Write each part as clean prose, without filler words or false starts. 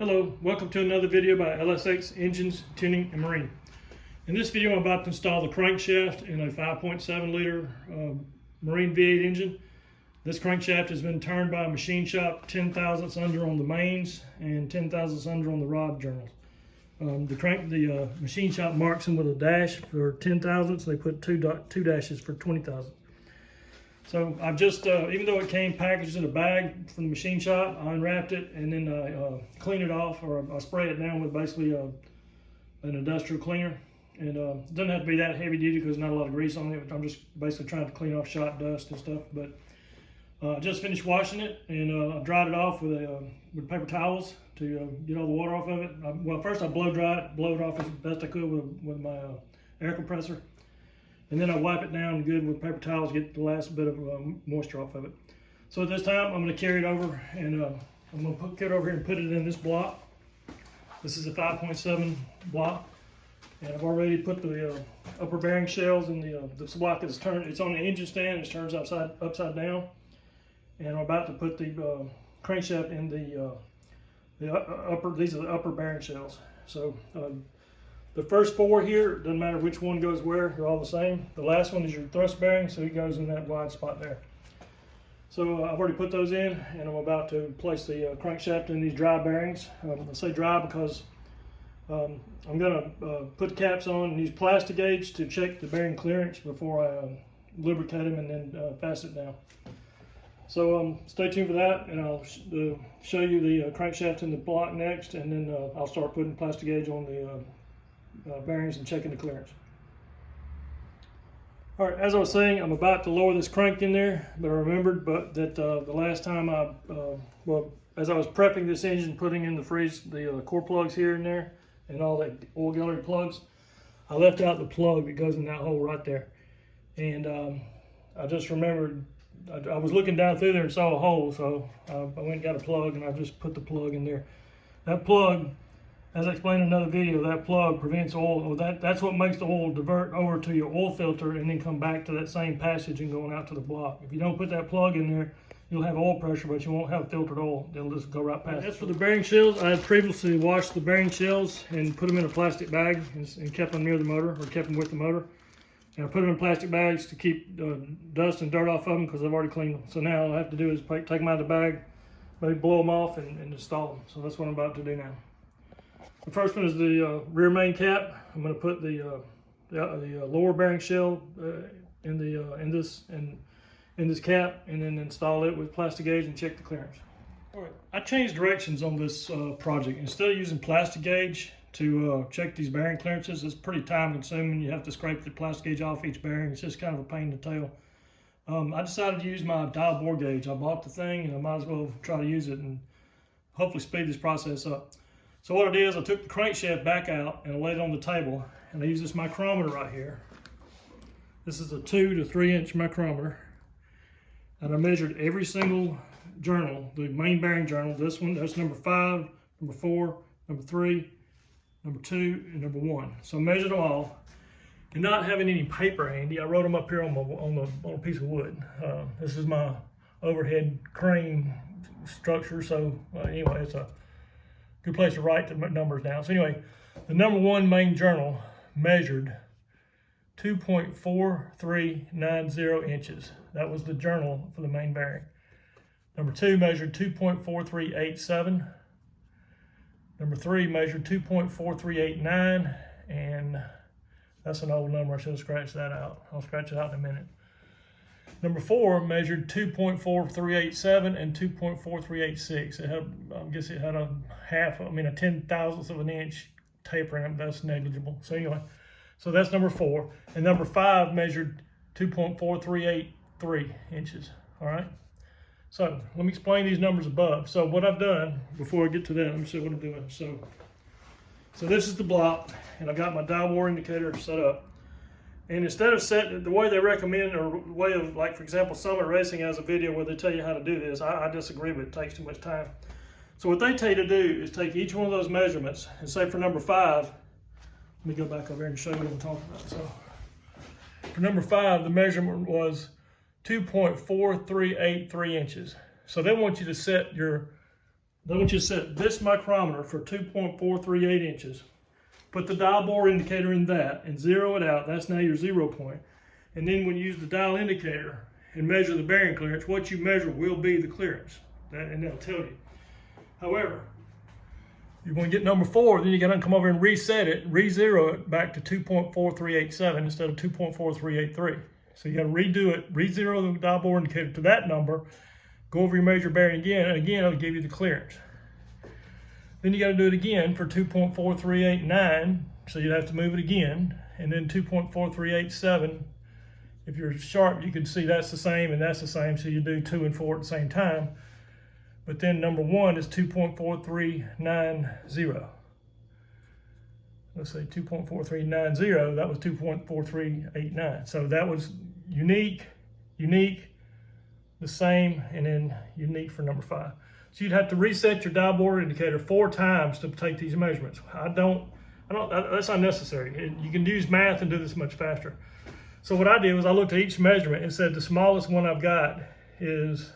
Hello, welcome to another video by LSX Engines, Tuning, and Marine. In this video, I'm about to install the crankshaft in a 5.7 liter Marine V8 engine. This crankshaft has been turned by a machine shop 10 thousandths under on the mains and 10 thousandths under on the rod journals. The machine shop marks them with a dash for 10 thousandths. They put two dashes for 20 thousandths. So I've just, even though it came packaged in a bag from the machine shop, I unwrapped it and then I clean it off, or I spray it down with basically an industrial cleaner. And it doesn't have to be that heavy duty because there's not a lot of grease on it. I'm just basically trying to clean off shot dust and stuff. But I just finished washing it and I dried it off with paper towels to get all the water off of it. Well, first I blow it off as best I could with my air compressor. And then I wipe it down good with paper towels to get the last bit of moisture off of it. So at this time, I'm going to carry it over and I'm going to get over here and put it in this block. This is a 5.7 block. And I've already put the upper bearing shells in the block is turned. It's on the engine stand. It turns upside down. And I'm about to put the crankshaft in the upper. These are the upper bearing shells. So. The first four here, doesn't matter which one goes where, they're all the same. The last one is your thrust bearing, so it goes in that wide spot there. So I've already put those in, and I'm about to place the crankshaft in these dry bearings. I say dry because I'm going to put caps on and use Plastigage to check the bearing clearance before I lubricate them and then fasten it down. So stay tuned for that, and I'll show you the crankshaft in the block next, and then I'll start putting Plastigage on the bearings and checking the clearance. All right, as I was saying, I'm about to lower this crank in there, but I remembered that the last time as I was prepping this engine, putting in the core plugs here and there, and all that oil gallery plugs, I left out the plug that goes in that hole right there. And I just remembered, I was looking down through there and saw a hole, so I went and got a plug and I just put the plug in there. That plug, as I explained in another video, that plug prevents oil. That's what makes the oil divert over to your oil filter and then come back to that same passage and going out to the block. If you don't put that plug in there, you'll have oil pressure, but you won't have filtered oil. They'll just go right past. As for the bearing shells, I had previously washed the bearing shells and put them in a plastic bag and kept them near the motor, or kept them with the motor. And I put them in plastic bags to keep dust and dirt off of them because I've already cleaned them. So now all I have to do is take them out of the bag, maybe blow them off and install them. So that's what I'm about to do now. The first one is the rear main cap. I'm going to put the lower bearing shell in this cap, and then install it with Plastigage and check the clearance. All right, I changed directions on this project. Instead of using Plastigage to check these bearing clearances, it's pretty time consuming. You have to scrape the Plastigage off each bearing. It's just kind of a pain in the tail. I decided to use my dial bore gauge. I bought the thing and I might as well try to use it and hopefully speed this process up. So what I did is I took the crankshaft back out and I laid it on the table, and I used this micrometer right here. This is a 2 to 3 inch micrometer, and I measured every single journal, the main bearing journal. This one, that's number 5, number 4, number 3, number 2, and number 1. So I measured them all, and not having any paper handy, I wrote them up here on a piece of wood. This is my overhead crane structure, so anyway, it's a good place to write the numbers down. So anyway, the number 1 main journal measured 2.4390 inches. That was the journal for the main bearing. Number 2 measured 2.4387. Number 3 measured 2.4389, and that's an old number. I should have scratched that out. I'll scratch it out in a minute. Number 4 measured 2.4387 and 2.4386. It had, I guess it had a 10,000th of an inch taper in it. That's negligible. So anyway, so that's number 4. And number 5 measured 2.4383 inches. All right. So let me explain these numbers above. So what I've done, before I get to that, let me see what I'm doing. So this is the block, and I've got my dial bore indicator set up. And instead of setting the way they recommend, or way of, like for example, Summit Racing has a video where they tell you how to do this. I disagree with it. It takes too much time. So what they tell you to do is take each one of those measurements and say for number 5, let me go back over here and show you what I'm talking about. So for number 5, the measurement was 2.4383 inches. So they want you to set your Then I want you to set this micrometer for 2.438 inches. Put the dial bore indicator in that and zero it out. That's now your 0 point. And then when you use the dial indicator and measure the bearing clearance, what you measure will be the clearance. And that'll tell you. However, you're going to get number 4, then you got to come over and reset it, re-zero it back to 2.4387 instead of 2.4383. So you got to redo it, re-zero the dial bore indicator to that number, go over your measure bearing again, and again it'll give you the clearance. Then you got to do it again for 2.4389, so you'd have to move it again, and then 2.4387. If you're sharp, you can see that's the same and that's the same, so you do 2 and 4 at the same time. But then number 1 is 2.4390. Let's say 2.4390, that was 2.4389. So that was unique, the same, and then unique for number 5. So you'd have to reset your dial bore indicator 4 times to take these measurements. That's unnecessary. You can use math and do this much faster. So what I did was I looked at each measurement and said the smallest one I've got is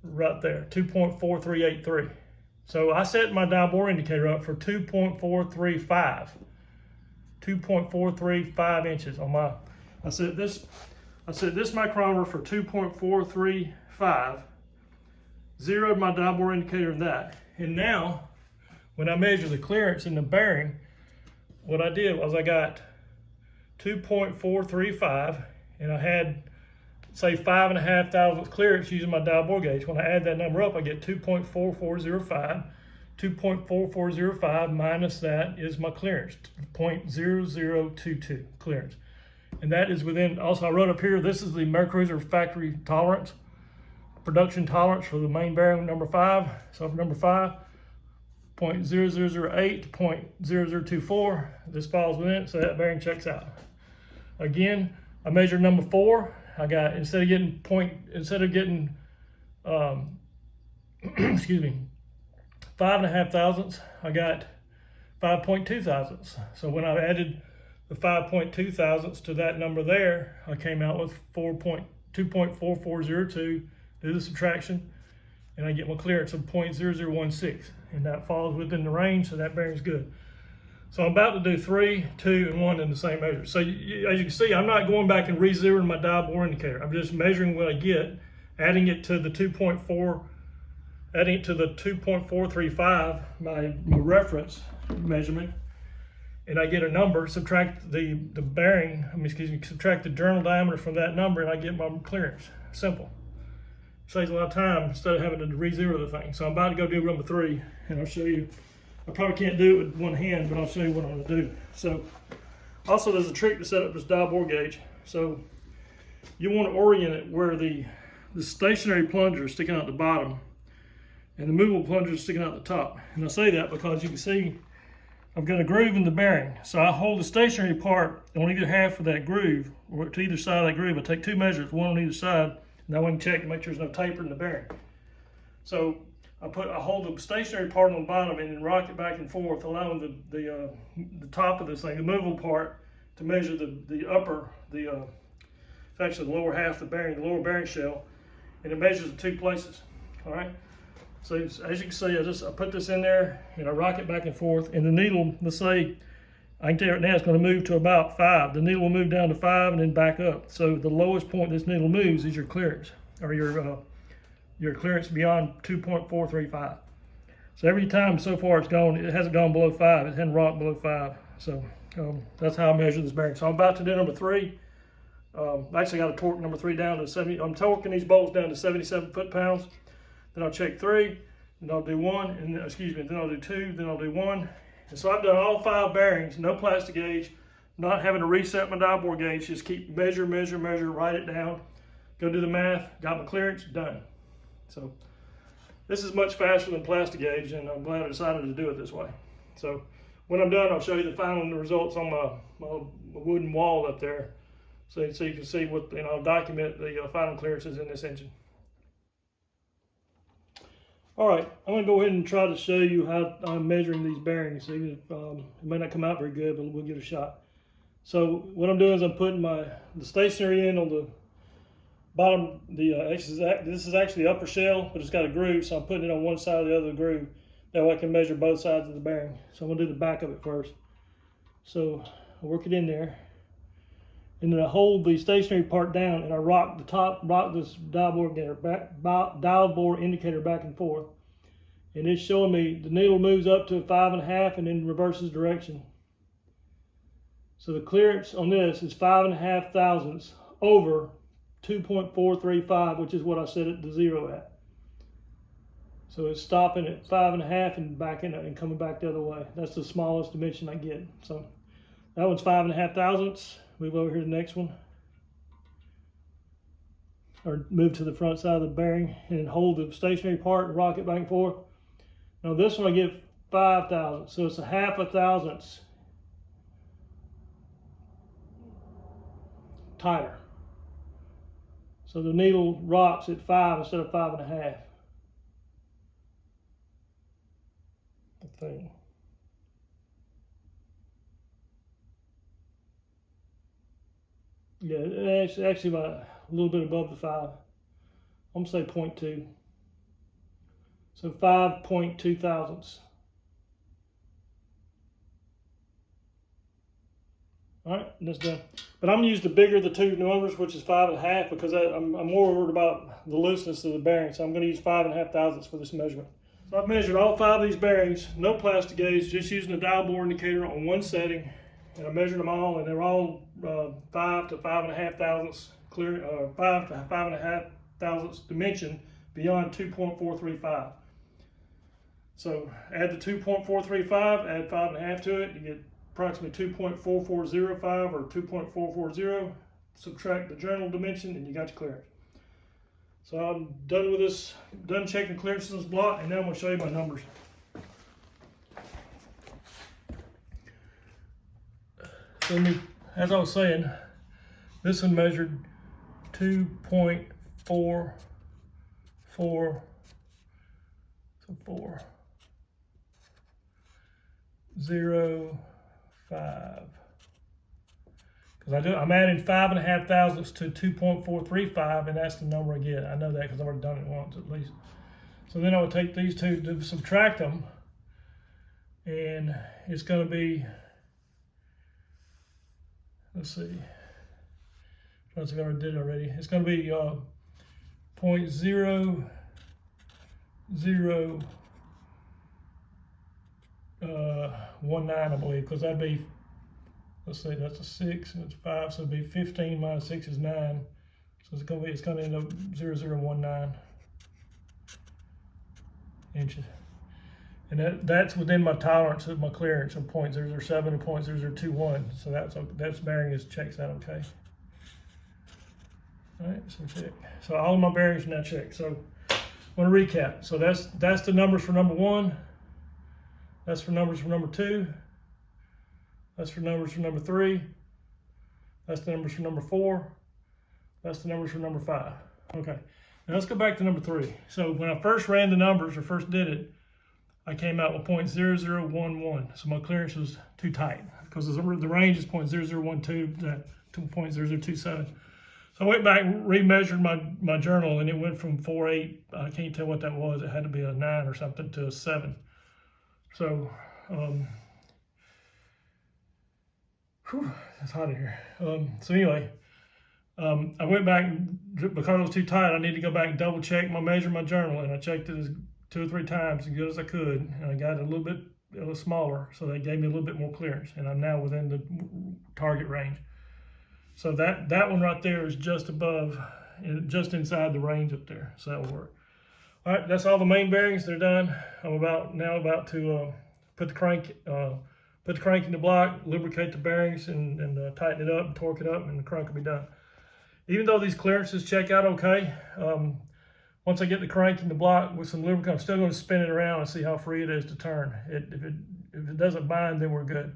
right there, 2.4383. So I set my dial bore indicator up for 2.435. 2.435 inches on my, I set this micrometer for 2.435, zeroed my dial bore indicator in that. And now, when I measure the clearance in the bearing, what I did was I got 2.435, and I had, say, 5.5 thousandths clearance using my dial bore gauge. When I add that number up, I get 2.4405. 2.4405 minus that is my clearance, 0.0022 clearance. And that is within, also I wrote up here, this is the Mercruiser factory tolerance, production tolerance for the main bearing number 5. So for number 5, 0.0008 to 0.0024, this falls within it, so that bearing checks out. Again, I measured number 4. I got, instead of getting excuse me, 5.5 thousandths, I got 5.2 thousandths. So when I added the 5.2 thousandths to that number there, I came out with 2.4402, do the subtraction, and I get my clearance of 0.0016. And that falls within the range, so that bearing's good. So I'm about to do 3, 2, and 1 in the same measure. So as you can see, I'm not going back and re-zeroing my dial bore indicator. I'm just measuring what I get, adding it to the 2.435, my reference measurement, and I get a number, subtract the bearing, subtract the journal diameter from that number, and I get my clearance. Simple. Saves a lot of time instead of having to re-zero the thing. So I'm about to go do number 3, and I'll show you. I probably can't do it with one hand, but I'll show you what I'm gonna do. So also there's a trick to set up this dial bore gauge. So you want to orient it where the stationary plunger is sticking out the bottom and the movable plunger is sticking out the top. And I say that because you can see I've got a groove in the bearing. So I hold the stationary part on either half of that groove, or to either side of that groove. I take 2 measures, one on either side, and I want to check to make sure there's no taper in the bearing. So I hold the stationary part on the bottom and then rock it back and forth, allowing the top of this thing, the movable part, to measure actually the lower half of the bearing, the lower bearing shell, and it measures in 2 places. All right. So as you can see, I put this in there and I rock it back and forth, and the needle, let's say, I can tell you right now it's going to move to about 5. The needle will move down to 5 and then back up. So the lowest point this needle moves is your clearance, or your clearance beyond 2.435. So every time so far it hasn't gone below 5. It hasn't rocked below 5. So that's how I measure this bearing. So I'm about to do number 3. I actually got to torque number 3 down to 70. I'm torquing these bolts down to 77 foot-pounds. Then I'll check 3, and I'll do 1, and then I'll do 2, then I'll do 1. And so I've done all 5 bearings, no Plastigage, not having to reset my dial bore gauge, just keep measure, write it down, go do the math, got my clearance, done. So this is much faster than Plastigage, and I'm glad I decided to do it this way. So when I'm done, I'll show you the final results on my wooden wall up there, so you can see what, and I'll document the final clearances in this engine. All right, I'm going to go ahead and try to show you how I'm measuring these bearings. It may not come out very good, but we'll give it a shot. So what I'm doing is I'm putting the stationary end on bottom, this is actually the upper shell, but it's got a groove, so I'm putting it on one side of the other groove. That way I can measure both sides of the bearing. So I'm gonna do the back of it first. So I work it in there, and then I hold the stationary part down, and I rock this dial bore indicator back and forth, and it's showing me the needle moves up to 5.5 and then reverses direction. So the clearance on this is 5.5 thousandths over 2.435, which is what I set it to 0 at. So it's stopping at 5.5 and backing and coming back the other way. That's the smallest dimension I get. So that one's 5.5 thousandths. Move over here to the next one, or move to the front side of the bearing and hold the stationary part and rock it back and forth. Now this one I get 5 thousandths, so it's a 0.5 thousandths tighter. So the needle rocks at 5 instead of 5.5. I think. Yeah, it's actually about a little bit above the 5. I'm gonna say 0.2. So 5.2 thousandths. All right, that's done. But I'm gonna use the bigger of the two numbers, which is 5.5, because I'm more worried about the looseness of the bearing. So I'm gonna use 5.5 thousandths for this measurement. So I've measured all 5 of these bearings, no Plastigage, just using the dial bore indicator on one setting. And I measured them all, and they're all 5 to 5.5 thousandths clear, 5 to 5.5 thousandths dimension beyond 2.435. So add the 2.435, add 5.5 to it, you get approximately 2.4405 or 2.440. Subtract the journal dimension, and you got your clearance. So I'm done with this, done checking clearance in this block, and now I'm going to show you my numbers. So as I was saying, this one measured 2.445. So 405. Because I'm adding 5.5 thousandths to 2.435, and that's the number I get. I know that because I've already done it once at least. So then I would take these two to subtract them, and it's going to be, let's see, I think I already did it already. It's going to be 0.001, I believe, because that'd be, let's say that's a 6 and it's 5, so it'd be 15 minus 6 is 9. So it's going to end up 0.0019 inches. And that's within my tolerance of my clearance of 0.007 and 0.0021. So that's bearing checks out okay. All right, so check. So all of my bearings are now checked. So I'm going to recap. So that's the numbers for number 1. That's for numbers for number 2. That's for numbers for number 3. That's the numbers for number 4. That's the numbers for number 5. Okay. Now let's go back to number 3. So when I first ran the numbers or first did it, I came out with 0.0011. So my clearance was too tight because the range is 0.0012 to 0.0027. So I went back and remeasured my journal, and it went from 4.8, I can't tell what that was. It had to be a 9 or something, to a 7. So, it's hot in here. So anyway, I went back, because it was too tight, I need to go back and double check my journal, and I checked it 2 or 3 times as good as I could, and I got it a little smaller, so they gave me a little bit more clearance, and I'm now within the target range. So that one right there is just above, just inside the range up there, so that will work. All right, that's all the main bearings. They're done. I'm now about to put the crank in the block, lubricate the bearings, and tighten it up and torque it up, and the crank will be done. Even though these clearances check out okay, once I get the crank in the block with some lubricant, I'm still going to spin it around and see how free it is to turn. If it doesn't bind, then we're good.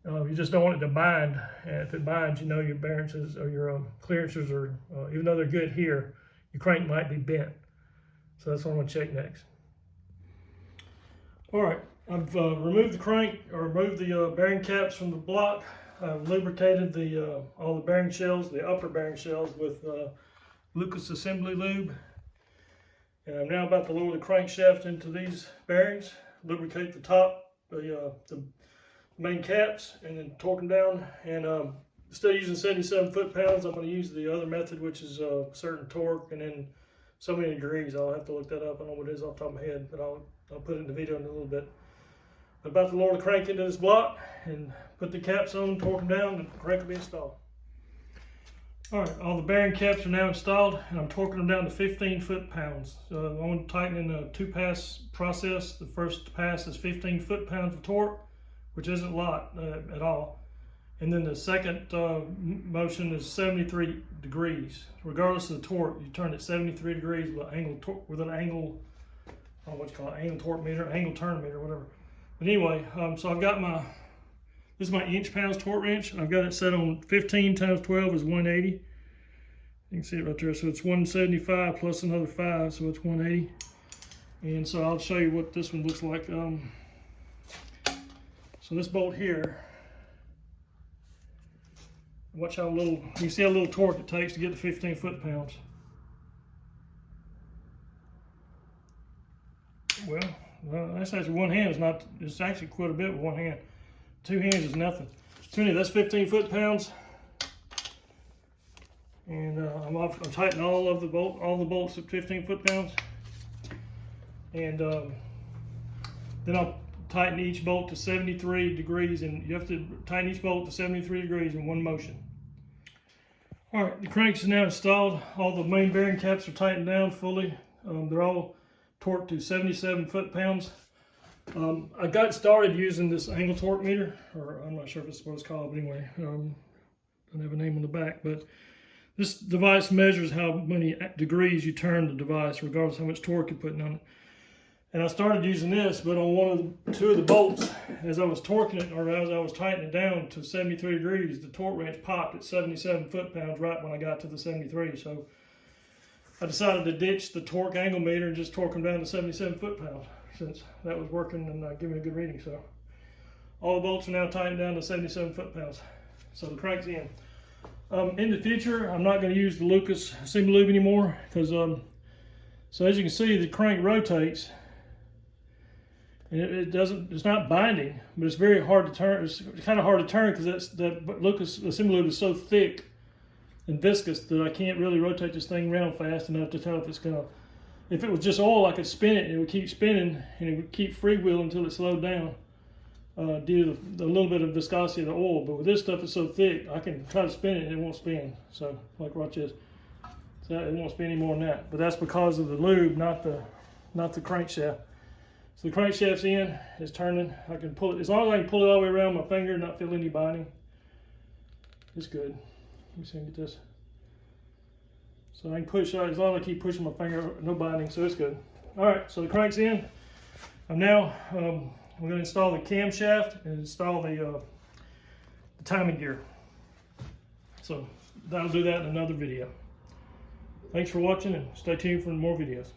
You just don't want it to bind. And if it binds, you know your bearings or your clearances are, even though they're good here, your crank might be bent. So that's what I'm going to check next. All right, I've removed the crank, or removed the bearing caps from the block. I've lubricated all the bearing shells, the upper bearing shells, with Lucas assembly lube. And I'm now about to lower the crankshaft into these bearings, lubricate the top, the main caps, and then torque them down. And instead of using 77 foot-pounds, I'm going to use the other method, which is certain torque and then so many degrees. I'll have to look that up. I don't know what it is off the top of my head, but I'll put it in the video in a little bit. I'm about to lower the crank into this block and put the caps on, torque them down, and the crank will be installed. Alright, all the bearing caps are now installed, and I'm torquing them down to 15 foot-pounds. So I'm going to tighten in a two-pass process. The first pass is 15 foot-pounds of torque, which isn't a lot at all. And then the second motion is 73 degrees. Regardless of the torque, you turn it 73 degrees with an angle, I don't know what you call it, angle torque meter, angle turn meter, whatever. But anyway, so I've got this is my inch-pounds torque wrench. I've got it set on 15 times 12 is 180. You can see it right there. So it's 175 plus another 5, so it's 180. And so I'll show you what this one looks like. So this bolt here, watch how little, you see how little torque it takes to get to 15 foot-pounds. Well, that's actually one hand is not, it's actually quite a bit with one hand. Two hands is nothing. So anyway, that's 15 foot-pounds. And I'm tightening all the bolts at 15 foot-pounds. And then I'll tighten each bolt to 73 degrees, and you have to tighten each bolt to 73 degrees in one motion. All right, the cranks are now installed. All the main bearing caps are tightened down fully. They're all torqued to 77 foot-pounds. I got started using this angle torque meter, or I'm not sure if it's what it's called, but anyway, don't have a name on the back, but this device measures how many degrees you turn the device, regardless of how much torque you're putting on it. And I started using this, but on two of the bolts, as I was torquing it, or as I was tightening it down to 73 degrees, the torque wrench popped at 77 foot-pounds right when I got to the 73. So I decided to ditch the torque angle meter and just torque them down to 77 foot-pounds, since that was working and giving me a good reading. So all the bolts are now tightened down to 77 foot-pounds. So the crank's in. In the future, I'm not going to use the Lucas assembly lube anymore, because so as you can see, the crank rotates. And it's not binding, but it's very hard to turn. It's kind of hard to turn because that Lucas assembly lube is so thick and viscous that I can't really rotate this thing around fast enough to tell if it's gonna. If it was just oil, I could spin it and it would keep spinning and it would keep freewheeling until it slowed down due to the little bit of viscosity of the oil. But with this stuff, it's so thick, I can try to spin it and it won't spin. So like watch this. So it won't spin any more than that. But that's because of the lube, not the crankshaft. So the crankshaft's in, it's turning. I can pull it, as long as I can pull it all the way around my finger and not feel any binding, it's good. Let me see if I can get this. So I can push, as long as I keep pushing my finger, no binding, so it's good. All right, so the crank's in. I'm now, I'm gonna install the camshaft and install the timing gear. So that'll do that in another video. Thanks for watching and stay tuned for more videos.